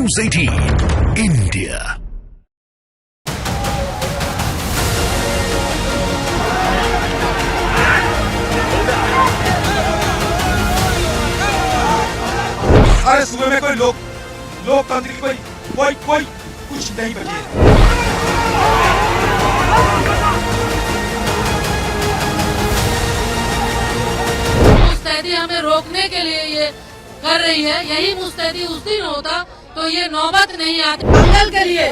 News 18 India। सारे सूबे में कोई लोकतंत्र की कोई कुछ नहीं बचे। मुस्तैदी हमें रोकने के लिए ये कर रही है। यही मुस्तैदी उस दिन होता तो ये नौबत नहीं आती। मंगल के लिए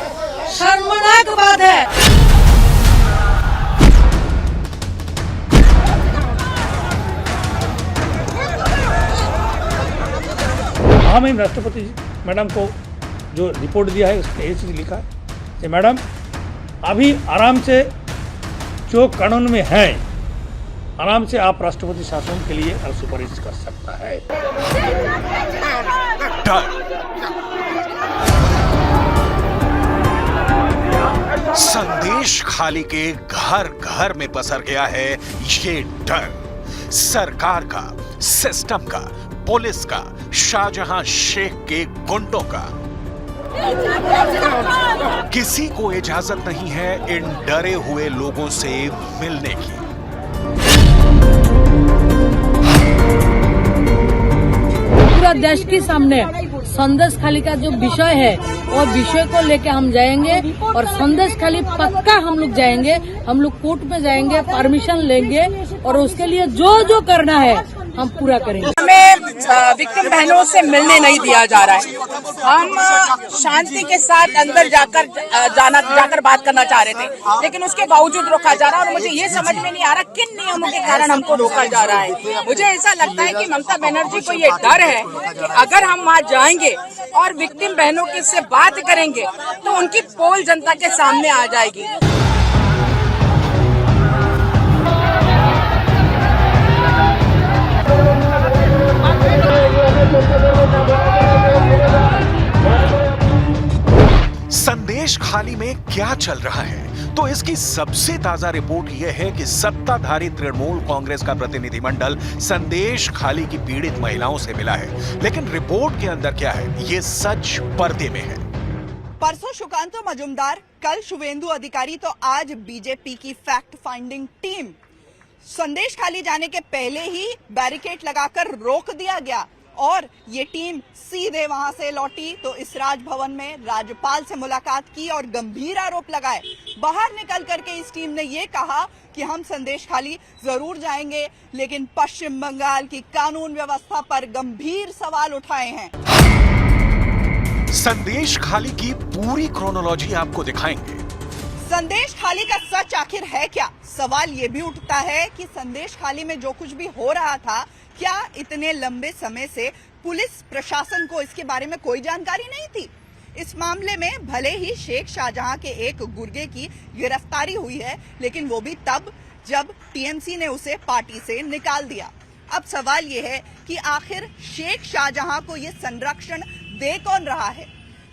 शर्मनाक बात है। हाँ, मैं राष्ट्रपति मैडम को जो रिपोर्ट दिया है उसमें ये चीज़ लिखा है कि मैडम अभी आराम से जो कानून में है आराम से आप राष्ट्रपति शासन के लिए सुपारिश कर सकता है। संदेश खाली के घर घर में पसर गया है ये डर। सरकार का, सिस्टम का, पुलिस का, शाहजहां शेख के गुंडों का। किसी को इजाजत नहीं है इन डरे हुए लोगों से मिलने की। पूरा देश के सामने संदेश खाली का जो विषय है और विषय को लेके हम जाएंगे और संदेश खाली पक्का हम लोग जाएंगे। हम लोग कोर्ट में जाएंगे, परमिशन लेंगे और उसके लिए जो जो करना है हम पूरा करेंगे। हमें विक्टिम बहनों से मिलने नहीं दिया जा रहा है। हम शांति के साथ अंदर जाकर बात करना चाह रहे थे, लेकिन उसके बावजूद रोका जा रहा है और मुझे ये समझ में नहीं आ रहा किन नियमों के कारण हमको रोका जा रहा है। मुझे ऐसा लगता है कि ममता बनर्जी को ये डर है कि अगर हम वहाँ जाएंगे और विक्टिम बहनों के से बात करेंगे तो उनकी पोल जनता के सामने आ जाएगी। संदेश खाली में क्या चल रहा है, तो इसकी सबसे ताजा रिपोर्ट यह है कि सत्ताधारी तृणमूल कांग्रेस का प्रतिनिधिमंडल संदेश खाली की पीड़ित महिलाओं से मिला है। लेकिन रिपोर्ट के अंदर क्या है, ये सच पर्दे में है। परसों सुकांतो मजुमदार, कल शुवेंदु अधिकारी तो आज बीजेपी की फैक्ट फाइंडिंग टीम। संदेश खाली जाने के पहले ही बैरिकेड लगाकर रोक दिया गया और ये टीम सीधे वहां से लौटी तो इस राजभवन में राज्यपाल से मुलाकात की और गंभीर आरोप लगाए। बाहर निकल करके इस टीम ने ये कहा कि हम संदेश खाली जरूर जाएंगे, लेकिन पश्चिम बंगाल की कानून व्यवस्था पर गंभीर सवाल उठाए हैं। संदेश खाली की पूरी क्रोनोलॉजी आपको दिखाएंगे। संदेश खाली का सच आखिर है क्या? सवाल ये भी उठता है कि संदेश खाली में जो कुछ भी हो रहा था, क्या इतने लंबे समय से पुलिस प्रशासन को इसके बारे में कोई जानकारी नहीं थी? इस मामले में भले ही शेख शाहजहां के एक गुर्गे की गिरफ्तारी हुई है, लेकिन वो भी तब जब टीएमसी ने उसे पार्टी से निकाल दिया। अब सवाल ये है कि आखिर शेख शाहजहां को ये संरक्षण दे कौन रहा है?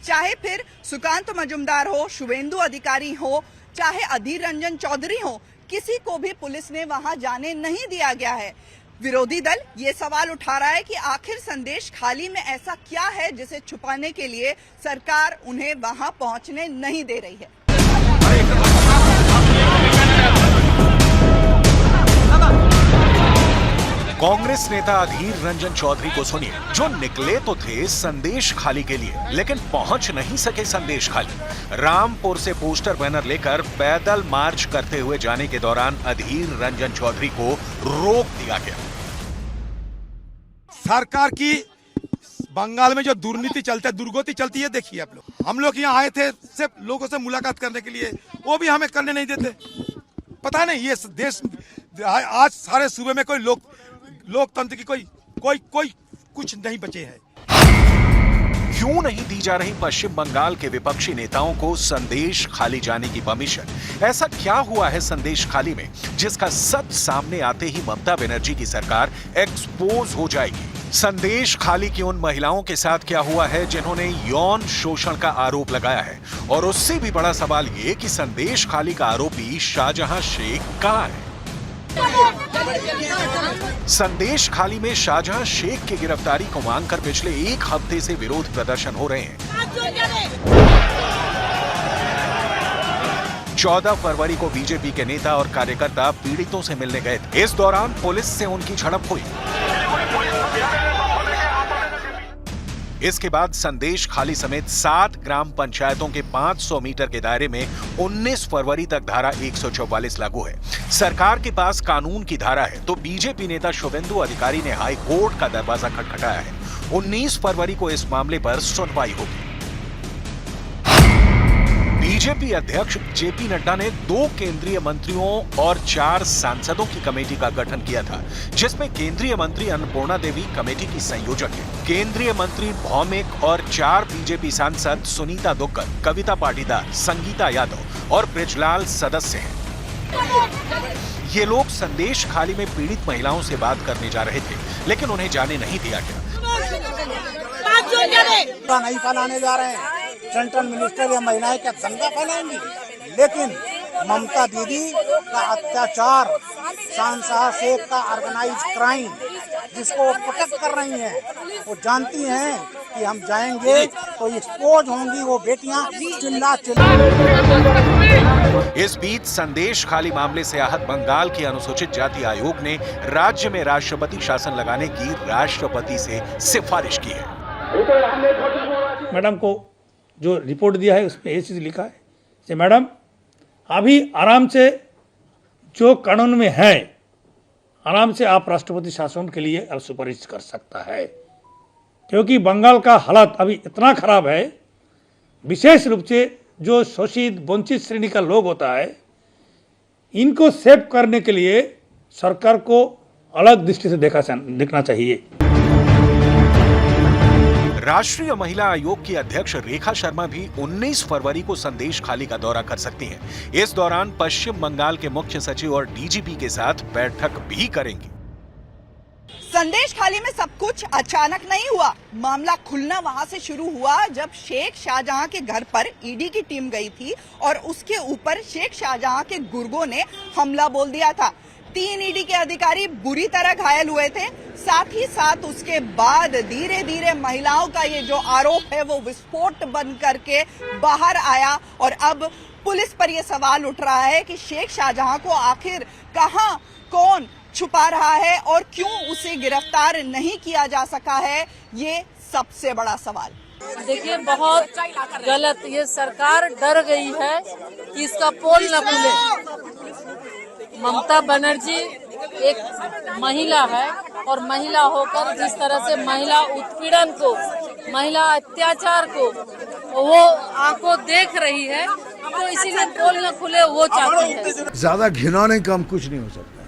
चाहे फिर सुकांत मजुमदार हो, शुवेंदु अधिकारी हो, चाहे अधीर रंजन चौधरी हो, किसी को भी पुलिस ने वहां जाने नहीं दिया गया है। विरोधी दल ये सवाल उठा रहा है कि आखिर संदेश खाली में ऐसा क्या है जिसे छुपाने के लिए सरकार उन्हें वहां पहुंचने नहीं दे रही है। कांग्रेस नेता अधीर रंजन चौधरी को सुनिए, जो निकले तो थे संदेश खाली के लिए, लेकिन पहुंच नहीं सके संदेश खाली। रामपुर से पोस्टर बैनर लेकर पैदल मार्च करते हुए जाने के दौरान अधीर रंजन चौधरी को रोक दिया गया। सरकार की बंगाल में जो दुर्नीति चलता है, दुर्गति चलती है, देखिए आप लोग। हम लोग यहाँ आए थे सिर्फ लोगों से मुलाकात करने के लिए, वो भी हमें करने नहीं देते। पता नहीं ये देश आज सारे सूबे में कोई लोकतंत्र की कोई कुछ नहीं बचे हैं। क्यों नहीं दी जा रही पश्चिम बंगाल के विपक्षी नेताओं को संदेश खाली जाने की परमिशन? ऐसा क्या हुआ है संदेश खाली में जिसका सच सामने आते ही ममता बनर्जी की सरकार एक्सपोज हो जाएगी? संदेश खाली की उन महिलाओं के साथ क्या हुआ है जिन्होंने यौन शोषण का आरोप लगाया है? और उससे भी बड़ा सवाल ये कि संदेश खाली का आरोपी शाहजहां शेख कहां है? संदेश खाली में शाहजहां शेख की गिरफ्तारी को मांगकर पिछले एक हफ्ते से विरोध प्रदर्शन हो रहे हैं। 14 फरवरी को बीजेपी के नेता और कार्यकर्ता पीड़ितों से मिलने गए थे। इस दौरान पुलिस से उनकी झड़प हुई। इसके बाद संदेश खाली समेत 7 ग्राम पंचायतों के 500 मीटर के दायरे में 19 फरवरी तक धारा 144 लागू है। सरकार के पास कानून की धारा है, तो बीजेपी नेता शुभेंदु अधिकारी ने हाई कोर्ट का दरवाजा खटखटाया है। 19 फरवरी को इस मामले पर सुनवाई होगी। बीजेपी अध्यक्ष जेपी नड्डा ने 2 केंद्रीय मंत्रियों और 4 सांसदों की कमेटी का गठन किया था, जिसमें केंद्रीय मंत्री अन्नपूर्णा देवी कमेटी की संयोजक है। केंद्रीय मंत्री भौमिक और 4 बीजेपी सांसद सुनीता दुग्गल, कविता पाटीदार, संगीता यादव और ब्रिजलाल सदस्य हैं। ये लोग संदेश खाली में पीड़ित महिलाओं से बात करने जा रहे थे, लेकिन उन्हें जाने नहीं दिया गया। नहीं फैलाने जा रहे हैं, सेंट्रल मिनिस्टर या महिलाएं क्या दंगा फैलाएंगी, लेकिन ममता दीदी का अत्याचार, शाहनशाह शेख का ऑर्गेनाइज क्राइम जिसको वो प्रोटेक्ट कर रही हैं, वो जानती हैं कि हम जाएंगे तो एक्सपोज होंगी वो बेटियां चिल्ला चिल्ला। इस बीच संदेश खाली मामले से आहत बंगाल के अनुसूचित जाति आयोग ने राज्य में राष्ट्रपति शासन लगाने की राष्ट्रपति से सिफारिश की है। मैडम को जो रिपोर्ट दिया है उसमें ये चीज़ लिखा है कि मैडम अभी आराम से जो कानून में है, आराम से आप राष्ट्रपति शासन के लिए अब सुपारिश कर सकता है, क्योंकि बंगाल का हालत अभी इतना खराब है। विशेष रूप से जो शोषित वंचित श्रेणी का लोग होता है, इनको सेव करने के लिए सरकार को अलग दृष्टि से देखना चाहिए। राष्ट्रीय महिला आयोग की अध्यक्ष रेखा शर्मा भी 19 फरवरी को संदेश खाली का दौरा कर सकती हैं। इस दौरान पश्चिम बंगाल के मुख्य सचिव और डीजीपी के साथ बैठक भी करेंगी। संदेश खाली में सब कुछ अचानक नहीं हुआ। मामला खुलना वहां से शुरू हुआ जब शेख शाहजहां के घर पर ईडी की टीम गई थी और उसके ऊपर शेख शाहजहां के गुर्गों ने हमला बोल दिया था। 3 ईडी के अधिकारी बुरी तरह घायल हुए थे। साथ ही साथ उसके बाद धीरे धीरे महिलाओं का ये जो आरोप है वो विस्फोट बन करके बाहर आया और अब पुलिस पर यह सवाल उठ रहा है कि शेख शाहजहां को आखिर कहां कौन छुपा रहा है और क्यों उसे गिरफ्तार नहीं किया जा सका है, ये सबसे बड़ा सवाल। देखिए, बहुत गलत, ये सरकार डर गई है कि इसका पोल न खुले। ममता बनर्जी एक महिला है और महिला होकर जिस तरह से महिला उत्पीड़न को, महिला अत्याचार को वो आंखों देख रही है, तो इसीलिए पोल न खुले वो चाहती है। ज्यादा घिनौने काम कुछ नहीं हो सकता।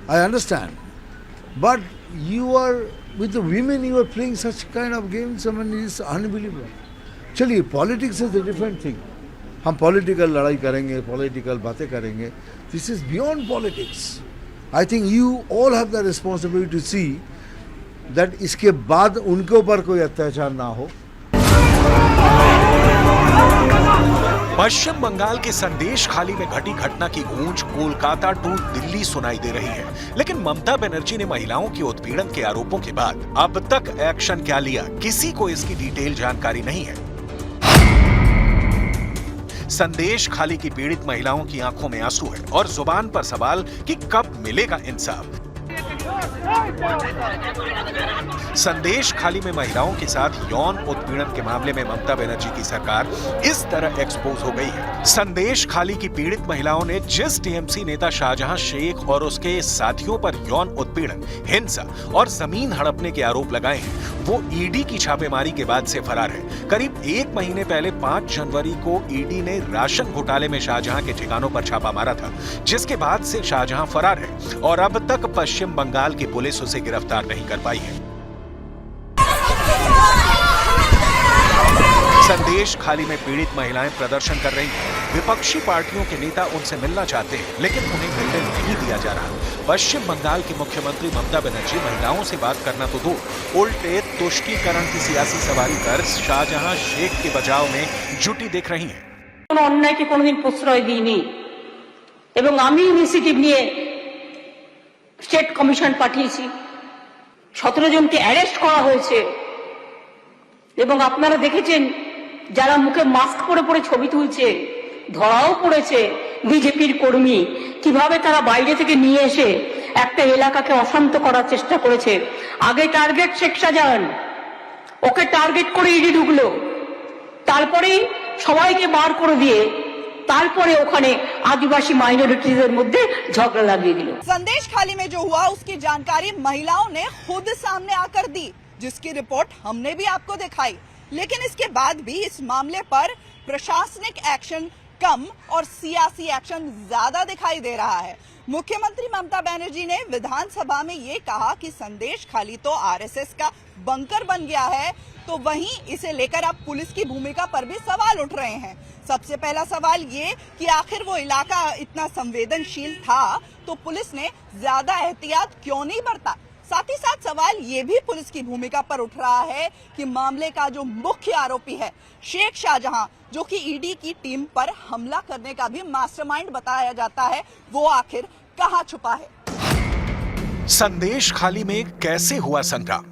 I understand, but you are with the women. You are playing such kind of games. I mean, it's unbelievable. चलिए, politics is a different thing. हम पॉलिटिकल लड़ाई करेंगे, पॉलिटिकल बातें करेंगे. This is beyond politics. I think you all have the responsibility to see that इसके बाद उनके ऊपर कोई अत्याचार ना हो। पश्चिम बंगाल के संदेश खाली में घटी घटना की गूंज कोलकाता टू दिल्ली सुनाई दे रही है, लेकिन ममता बनर्जी ने महिलाओं के उत्पीड़न के आरोपों के बाद अब तक एक्शन क्या लिया, किसी को इसकी डिटेल जानकारी नहीं है। संदेश खाली की पीड़ित महिलाओं की आंखों में आंसू है और जुबान पर सवाल कि कब मिलेगा इंसाफ। संदेश खाली में महिलाओं के साथ यौन उत्पीड़न के मामले में ममता बनर्जी की सरकार इस तरह एक्सपोज हो गई है। संदेश खाली की पीड़ित महिलाओं ने जिस टीएमसी नेता शाहजहां शेख और उसके साथियों पर यौन उत्पीड़न, हिंसा और जमीन हड़पने के आरोप लगाए हैं, वो ईडी की छापेमारी के बाद से फरार है। करीब 1 महीने पहले 5 जनवरी को ईडी ने राशन घोटाले में शाहजहां के ठिकानों पर छापा मारा था, जिसके बाद से शाहजहां फरार है और अब तक पश्चिम बंगाल की पुलिस उसे गिरफ्तार नहीं कर पाई है। संदेश खाली में पीड़ित महिलाएं प्रदर्शन कर रही हैं। विपक्षी पार्टियों के नेता उनसे मिलना चाहते हैं, लेकिन उन्हें मिलने नहीं दिया जा रहा। पश्चिम बंगाल की मुख्यमंत्री ममता बनर्जी महिलाओं से बात करना तो दूर, उल्टे तुष्टीकरण की सियासी सवारी कर शाहजहां शेख के बचाव में जुटी दिख रही हैं। अन्याय के कोनोदिन प्रश्रय दीनी এবং আমি ইনিশিয়েটিভ নিয়ে স্টেট কমিশন পাঠিয়েছি। 17 জনকে অ্যারেস্ট করা হয়েছে এবং আপনারা দেখেছেন যারা মুখে মাস্ক পরে পরে ছবি তুলছে, ধরাও পড়েছে বিজেপির কর্মী, কিভাবে তারা বাইরে থেকে নিয়ে এসে একটা এলাকাকে অশান্ত করার চেষ্টা করেছে। আগে টার্গেট শেখ শাহজাহান, ওকে টার্গেট করে ইডি ঢুকলো, তারপরেই সবাইকে বার করে দিয়ে তারপরে ওখানে आदिवासी माइनॉरिटीज মধ্যে झगड़ा লাগিয়ে দিল। संदेश खाली में जो हुआ उसकी जानकारी महिलाओं ने खुद सामने आकर दी, जिसकी रिपोर्ट हमने भी आपको दिखाई। लेकिन इसके बाद भी इस मामले पर प्रशासनिक एक्शन कम और सियासी एक्शन ज्यादा दिखाई दे रहा है। मुख्यमंत्री ममता बनर्जी ने विधानसभा में ये कहा कि संदेश खाली तो आरएसएस का बंकर बन गया है, तो वहीं इसे लेकर अब पुलिस की भूमिका पर भी सवाल उठ रहे हैं। सबसे पहला सवाल ये कि आखिर वो इलाका इतना संवेदनशील था तो पुलिस ने ज्यादा एहतियात क्यों नहीं बरता। साथ ही साथ सवाल ये भी पुलिस की भूमिका पर उठ रहा है कि मामले का जो मुख्य आरोपी है शेख शाहजहां, जो कि ईडी की टीम पर हमला करने का भी मास्टरमाइंड बताया जाता है, वो आखिर कहां छुपा है। संदेश खाली में कैसे हुआ संग्राम?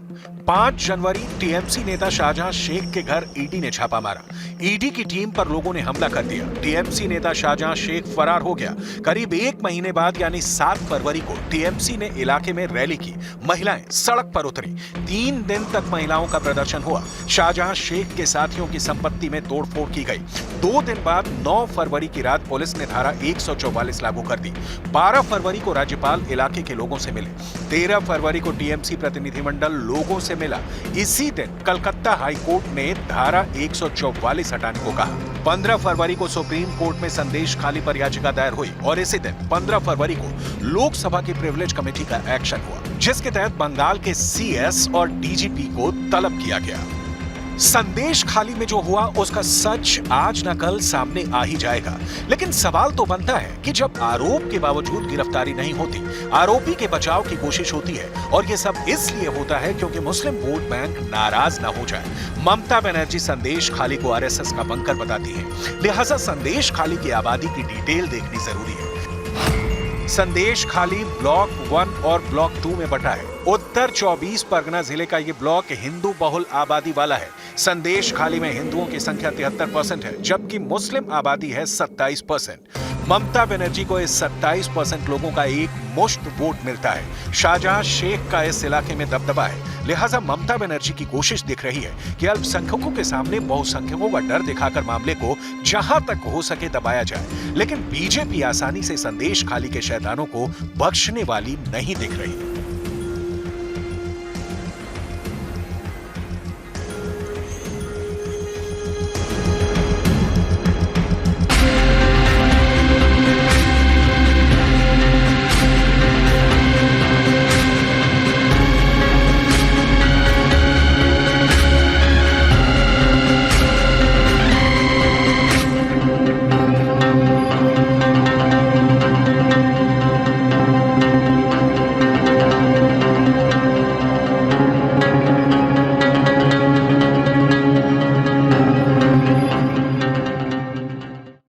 5 जनवरी टीएमसी नेता शाहजहां शेख के घर ईडी ने छापा मारा। ईडी की टीम पर लोगों ने हमला कर दिया। टीएमसी नेता शाहजहां शेख फरार हो गया। करीब 1 महीने बाद यानी 7 फरवरी को टीएमसी ने इलाके में रैली की। महिलाएं सड़क पर उतरी। 3 दिन तक महिलाओं का प्रदर्शन हुआ। शाहजहां शेख के साथियों की संपत्ति में तोड़फोड़ की गई। 2 दिन बाद 9 फरवरी की रात पुलिस ने धारा 144 लागू कर दी। 12 फरवरी को राज्यपाल इलाके के लोगों से मिले। 13 फरवरी को टीएमसी प्रतिनिधिमंडल लोगों से मिला। इसी दिन कलकत्ता हाई कोर्ट ने धारा 144 हटाने को कहा। 15 फरवरी को सुप्रीम कोर्ट में संदेश खाली पर याचिका दायर हुई और इसी दिन 15 फरवरी को लोकसभा की प्रिविलेज कमेटी का एक्शन हुआ, जिसके तहत बंगाल के सीएस और डीजीपी को तलब किया गया। संदेश खाली में जो हुआ उसका सच आज न कल सामने आ ही जाएगा। लेकिन सवाल तो बनता है कि जब आरोप के बावजूद गिरफ्तारी नहीं होती, आरोपी के बचाव की कोशिश होती है, और ये सब इसलिए होता है क्योंकि मुस्लिम वोट बैंक नाराज ना हो जाए। ममता बनर्जी संदेश खाली को आरएसएस का बंकर बताती है, लिहाजा संदेश खाली की आबादी की डिटेल देखनी जरूरी है। संदेश खाली ब्लॉक 1 और ब्लॉक 2 में बटा है। उत्तर 24 परगना जिले का ये ब्लॉक हिंदू बहुल आबादी वाला है। संदेश खाली में हिंदुओं की संख्या 73% है, जबकि मुस्लिम आबादी है 27%। ममता बनर्जी को इस 27% लोगों का एक मुश्त वोट मिलता है। शाहजहां शेख का इस इलाके में दबदबा है, लिहाजा ममता बनर्जी की कोशिश दिख रही है कि अल्पसंख्यकों के सामने बहुसंख्यकों का डर दिखाकर मामले को जहां तक हो सके दबाया जाए। लेकिन बीजेपी आसानी से संदेश खाली के शैतानों को बख्शने वाली नहीं दिख रही।